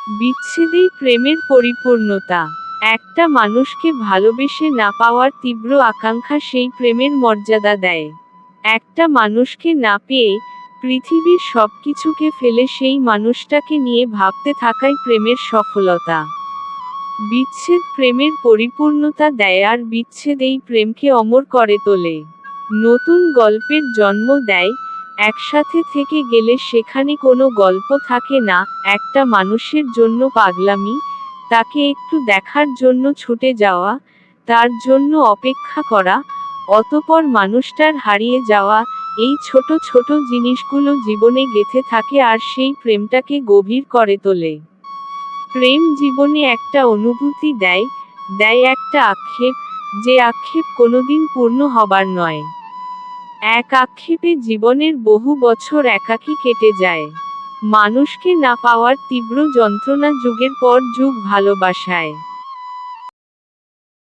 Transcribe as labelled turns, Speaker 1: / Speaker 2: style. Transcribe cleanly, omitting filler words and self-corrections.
Speaker 1: বিচ্ছেদেই প্রেমের পরিপূর্ণতা। একটা মানুষকে ভালোবেসে না পাওয়ার তীব্র আকাঙ্ক্ষা সেই প্রেমের মর্যাদা দেয়। একটা মানুষকে না পেয়ে, পৃথিবীর সবকিছুকে ফেলে সেই মানুষটাকে নিয়ে ভাবতে থাকাই প্রেমের সফলতা। বিচ্ছেদ প্রেমের পরিপূর্ণতা দেয়, আর বিচ্ছেদ এই প্রেমকে অমর করে তোলে। নতুন গল্পের জন্ম দেয়। একসাথে থেকে গেলে সেখানে কোনো গল্প থাকে না, একটা মানুষের জন্য পাগলামি, তাকে একটু দেখার জন্য ছুটে যাওয়া, তার জন্য অপেক্ষা করা, অতঃপর মানুষটার হারিয়ে যাওয়া, এই ছোট ছোট জিনিসগুলো জীবনে গেঁথে থাকে আর সেই প্রেমটাকে গভীর করে তোলে। প্রেম জীবনে একটা অনুভূতি দেয়, দেয় একটা আক্ষেপ, যে আক্ষেপ কোনোদিন পূর্ণ হবার নয়। এক আক্ষেপে জীবনের বহু বছর একাকী কেটে যায়। মানুষকে না পাওয়ার তীব্র যন্ত্রণা যুগের পর যুগ ভালোবাসায়।